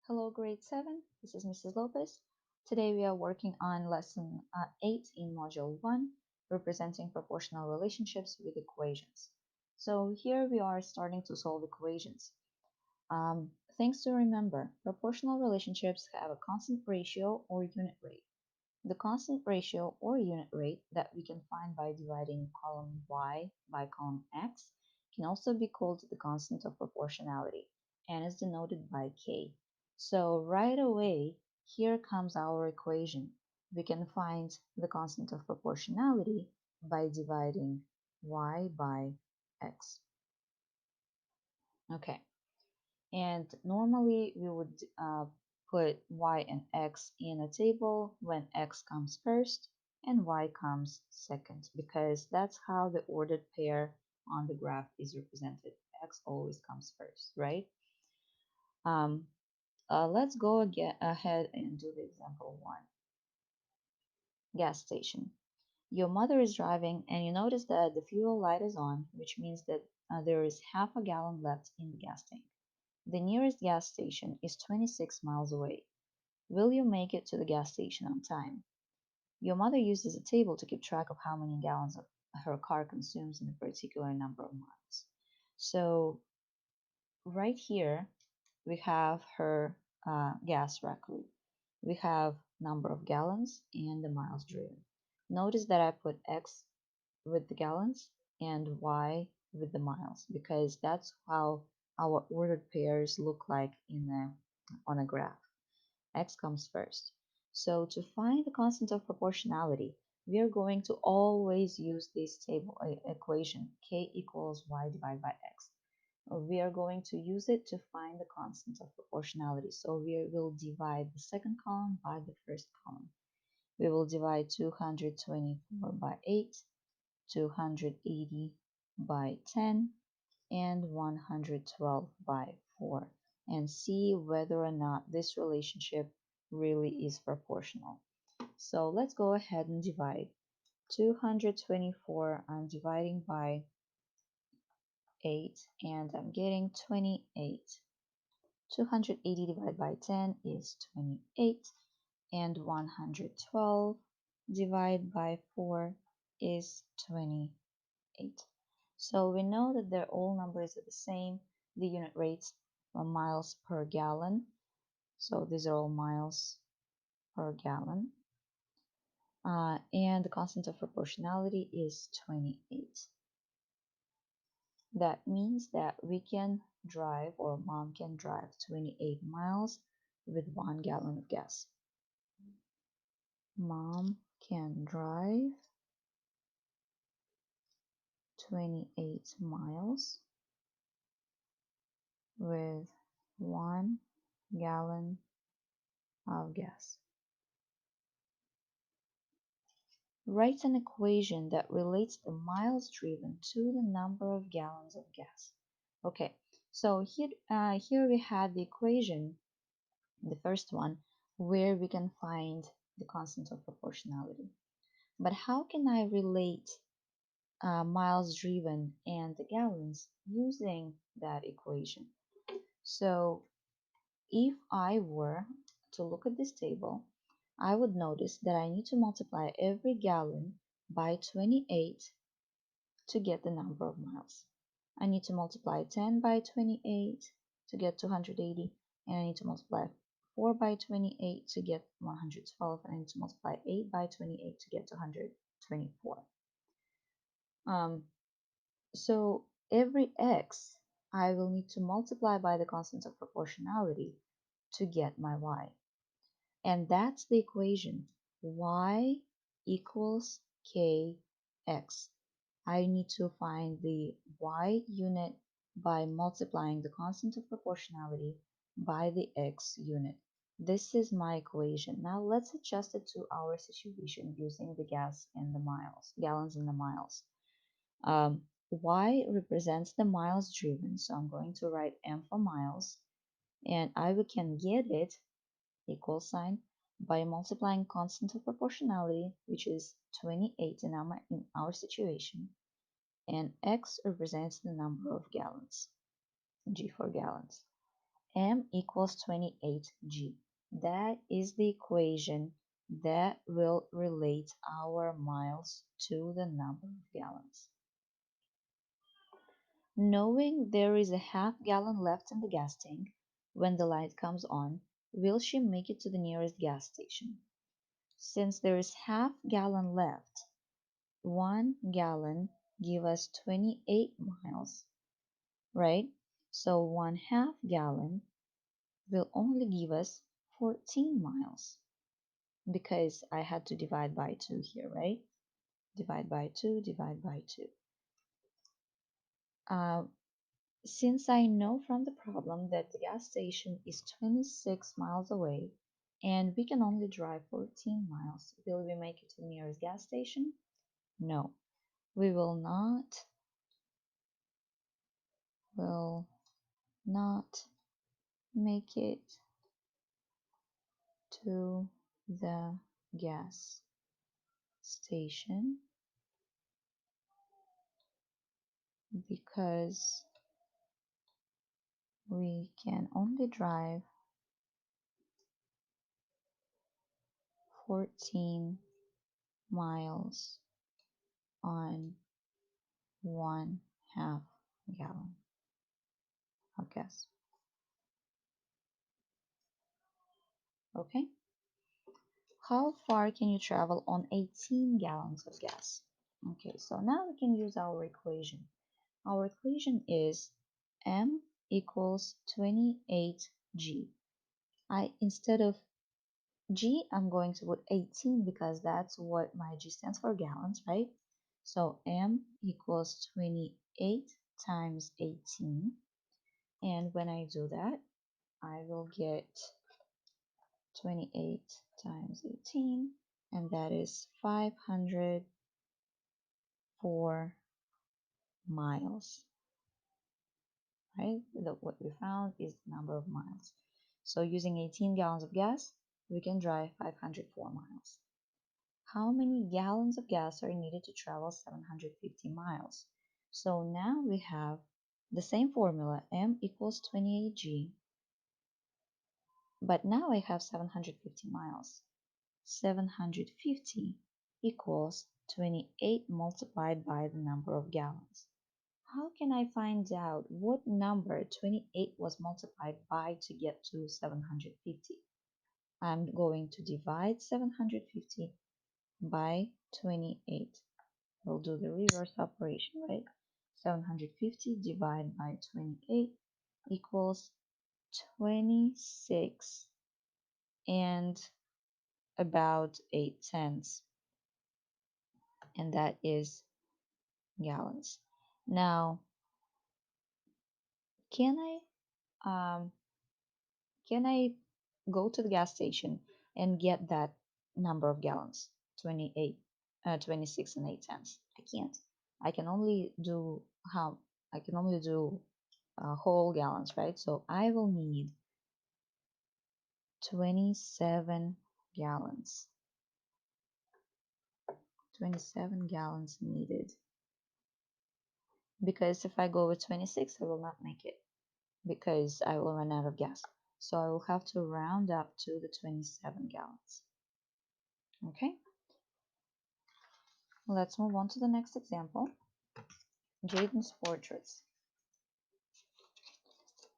Hello, grade 7. This is Mrs. Lopez. Today we are working on lesson 8 in module 1, representing proportional relationships with equations. So here we are starting to solve equations. Things to remember, proportional relationships have a constant ratio or unit rate. The constant ratio or unit rate that we can find by dividing column y by column x can also be called the constant of proportionality and is denoted by k. So right away, here comes our equation. We can find the constant of proportionality by dividing y by x. Okay, and normally we would put y and x in a table when x comes first and y comes second, because that's how the ordered pair on the graph is represented. X always comes first, right? Um, let's go ahead and do the example 1. Gas station. Your mother is driving and you notice that the fuel light is on, which means that there is half a gallon left in the gas tank. The nearest gas station is 26 miles away. Will you make it to the gas station on time? Your mother uses a table to keep track of how many gallons of her car consumes in a particular number of miles. So right here, we have her gas record. We have number of gallons and the miles driven. Notice that I put X with the gallons and Y with the miles, because that's how our ordered pairs look like on a graph. X comes first. So to find the constant of proportionality, we are going to always use this table equation, k equals y divided by x. We are going to use it to find the constant of proportionality. So we will divide the second column by the first column. We will divide 224 by 8, 280 by 10, and 112 by 4, and see whether or not this relationship really is proportional. So let's go ahead and divide. 224 I'm dividing by 8 and I'm getting 28. 280 divided by 10 is 28, and 112 divided by 4 is 28. So we know that their all numbers are the same. The unit rates are miles per gallon. So these are all miles per gallon. And the constant of proportionality is 28. That means that we can drive, or mom can drive 28 miles with 1 gallon of gas. Mom can drive 28 miles with 1 gallon of gas. Write an equation that relates the miles driven to the number of gallons of gas. Okay, so here we have the equation, the first one, where we can find the constant of proportionality. But how can I relate miles driven and the gallons using that equation? So if I were to look at this table, I would notice that I need to multiply every gallon by 28 to get the number of miles. I need to multiply 10 by 28 to get 280, and I need to multiply 4 by 28 to get 112, and I need to multiply 8 by 28 to get 124. So every x I will need to multiply by the constant of proportionality to get my y. And that's the equation, y equals kx. I need to find the y unit by multiplying the constant of proportionality by the x unit. This is my equation. Now let's adjust it to our situation using the gas and the miles, gallons and the miles. Y represents the miles driven, so I'm going to write M for miles, and I can get it, equal sign, by multiplying constant of proportionality, which is 28 in our situation, and X represents the number of gallons, G for gallons. M equals 28G. That is the equation that will relate our miles to the number of gallons. Knowing there is a half gallon left in the gas tank when the light comes on, will she make it to the nearest gas station? Since there is half gallon left, 1 gallon give us 28 miles, right? So 1/2 gallon will only give us 14 miles because I had to divide by 2 here, right? Divide by 2, divide by 2. Uh, since I know from the problem that the gas station is 26 miles away and we can only drive 14 miles, will we make it to the nearest gas station? No, we will not make it to the gas station because we can only drive 14 miles on 1/2 gallon of gas. Okay, how far can you travel on 18 gallons of gas? Okay, so now we can use our equation. Our equation is M equals 28G. Instead of G, I'm going to put 18 because that's what my G stands for, gallons, right? So M equals 28 times 18. And when I do that, I will get 28 times 18, and that is 504 miles, right? What we found is the number of miles. So using 18 gallons of gas, we can drive 504 miles. How many gallons of gas are needed to travel 750 miles? So now we have the same formula, M equals 28G, but now I have 750 miles. 750 equals 28 multiplied by the number of gallons. How can I find out what number 28 was multiplied by to get to 750? I'm going to divide 750 by 28. We'll do the reverse operation, right? 750 divided by 28 equals 26 and about 8/10, and that is gallons. Now, can um, I go to the gas station and get that number of gallons, 28, 26 and 8/10? I can't. I can only do how I can only do whole gallons, right? So I will need 27 gallons. 27 gallons needed. Because if I go with 26, I will not make it because I will run out of gas. So I will have to round up to the 27 gallons. Okay, let's move on to the next example. Jaden's portraits.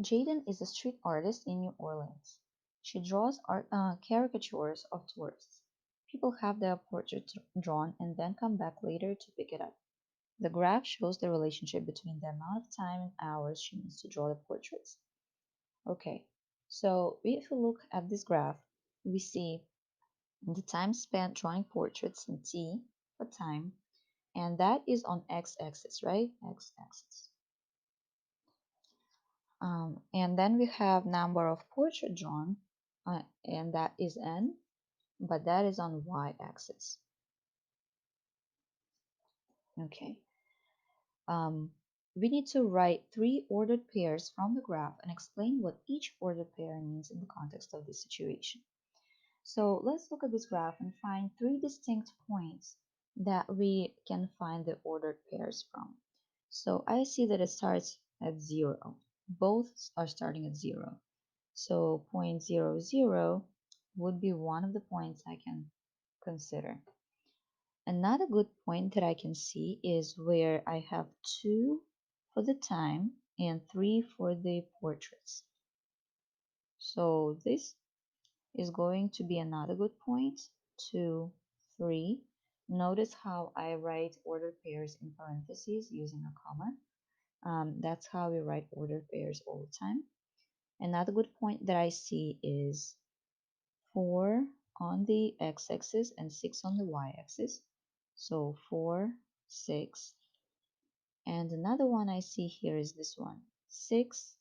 Jaden is a street artist in New Orleans. She draws caricatures of tourists. People have their portraits drawn and then come back later to pick it up. The graph shows the relationship between the amount of time and hours she needs to draw the portraits. Okay, so if we look at this graph, we see the time spent drawing portraits in T for time, and that is on x-axis, right? X-axis. And then we have number of portrait drawn, and that is n, but that is on y-axis. Okay. We need to write 3 ordered pairs from the graph and explain what each ordered pair means in the context of this situation. So let's look at this graph and find 3 distinct points that we can find the ordered pairs from. So I see that it starts at 0. Both are starting at 0. So 0.00 would be one of the points I can consider. Another good point that I can see is where I have 2 for the time and 3 for the portraits. So this is going to be another good point. 2, 3. Notice how I write ordered pairs in parentheses using a comma. That's how we write ordered pairs all the time. Another good point that I see is 4 on the x-axis and 6 on the y-axis. So 4, 6. And another one I see here is this one, 6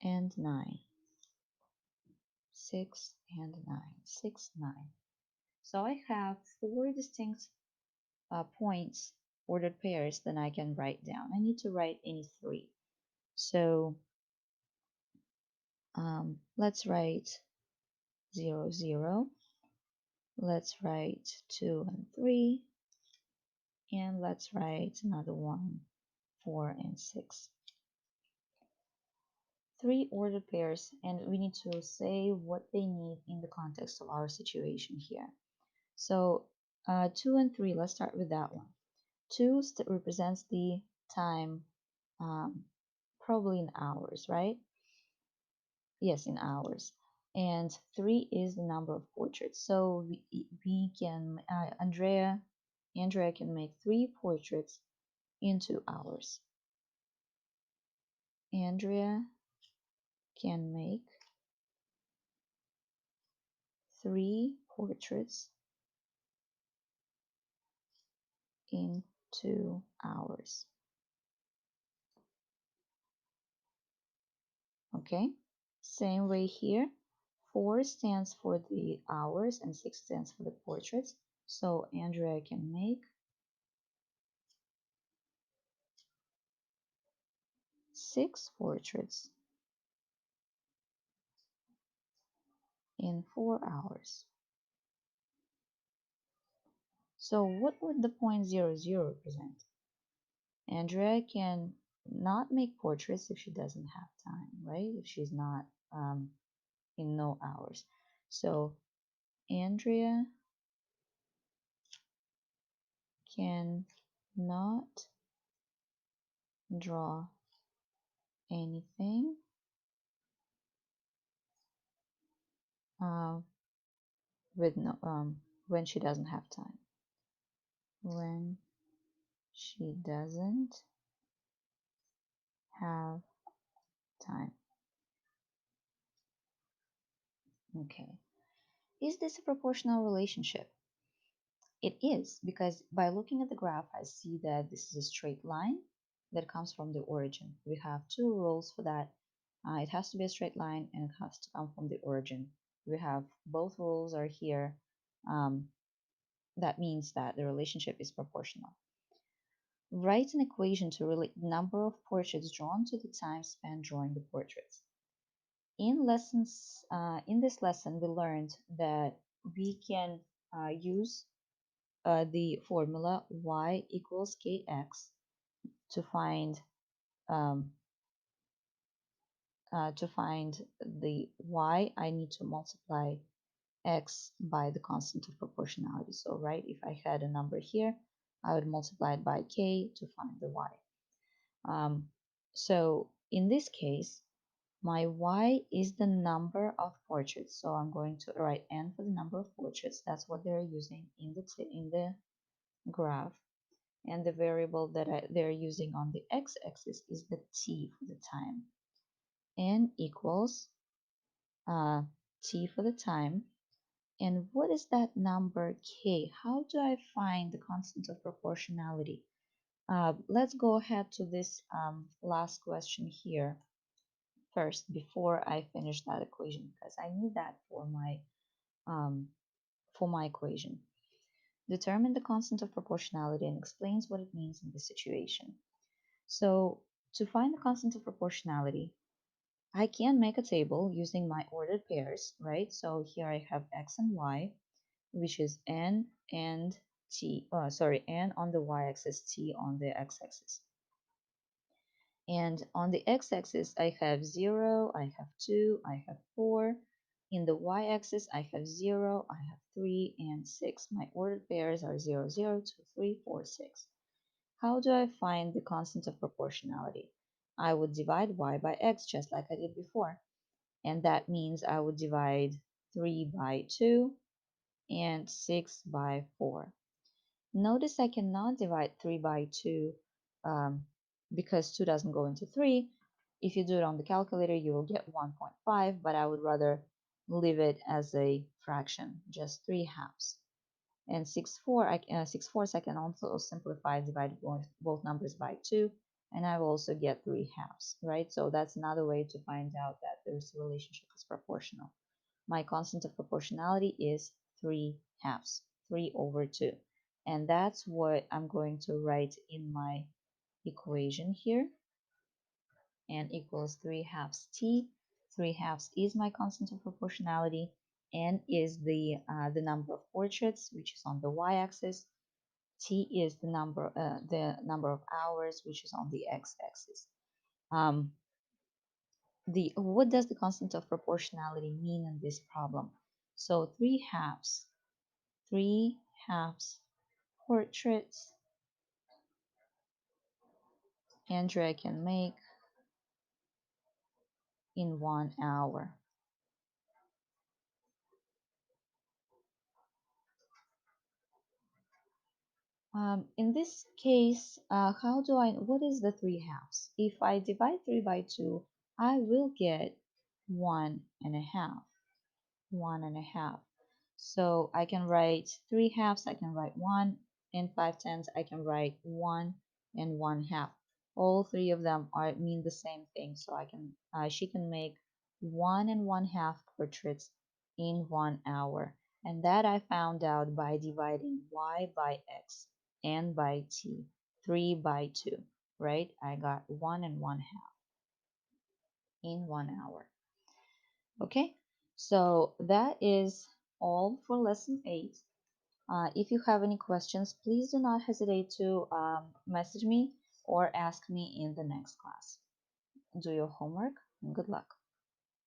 and 9. 6 and 9. 6, 9. So I have 4 distinct points, ordered pairs that I can write down. I need to write any 3. So let's write 0, 0. Let's write 2 and 3. And let's write another one, 4 and 6. 3 ordered pairs, and we need to say what they need in the context of our situation here. So 2 and 3, let's start with that one. 2 represents the time, probably in hours, right? Yes, in hours. And 3 is the number of portraits. So we can, Andrea can make 3 portraits in 2 hours. Andrea can make 3 portraits in 2 hours. Okay, same way here. 4 stands for the hours and 6 stands for the portraits. So Andrea can make 6 portraits in 4 hours. So what would the 0.00 represent? Andrea can not make portraits if she doesn't have time, right? If she's not in no hours. So Andrea can not draw anything uh, with no when she doesn't have time. When she doesn't have time. Okay. Is this a proportional relationship? It is, because by looking at the graph, I see that this is a straight line that comes from the origin. We have 2 rules for that. It has to be a straight line and it has to come from the origin. We have both rules are here. That means that the relationship is proportional. Write an equation to relate the number of portraits drawn to the time spent drawing the portraits. In this lesson, we learned that we can use the formula y equals kx to find the y. I need to multiply x by the constant of proportionality. So, right, if I had a number here, I would multiply it by k to find the y. So in this case, my y is the number of portraits. So I'm going to write n for the number of portraits. That's what they're using in the graph. And the variable that they're using on the x-axis is the t for the time. N equals t for the time. And what is that number k? How do I find the constant of proportionality? Let's go ahead to this last question here first before I finish that equation, because I need that for my equation. Determine the constant of proportionality and explains what it means in this situation. So to find the constant of proportionality, I can make a table using my ordered pairs, right? So here I have x and y, which is n and t, n on the y-axis, t on the x-axis. And on the x-axis, I have 0, I have 2, I have 4. In the y-axis, I have 0, I have 3, and 6. My ordered pairs are 0, 0, 2, 3, 4, 6. How do I find the constant of proportionality? I would divide y by x just like I did before. And that means I would divide 3 by 2 and 6 by 4. Notice I cannot divide 3 by 2 um, because 2 doesn't go into 3. If you do it on the calculator, you will get 1.5, but I would rather leave it as a fraction, just 3 halves. And 6 fourths, I can also simplify, divide both numbers by 2, and I will also get 3 halves, right? So that's another way to find out that this relationship is proportional. My constant of proportionality is 3 halves, 3 over 2. And that's what I'm going to write in my equation here. N equals 3 halves t. 3 halves is my constant of proportionality. N is the number of portraits, which is on the y-axis. T is the number of hours, which is on the x-axis. Um, what does the constant of proportionality mean in this problem? So 3 halves portraits Andrea can make in 1 hour. In this case, what is the 3 halves? If I divide 3 by 2, I will get 1.5. 1.5. So I can write 3 halves, I can write 1, and 5/10 I can write 1 and 1/2. All three of them mean the same thing, so she can make 1 and 1/2 portraits in 1 hour. And that I found out by dividing y by x and by t, 3 by 2, right? I got 1 and 1/2 in 1 hour. Okay, so that is all for lesson 8. If you have any questions, please do not hesitate to message me or ask me in the next class. Do your homework and good luck.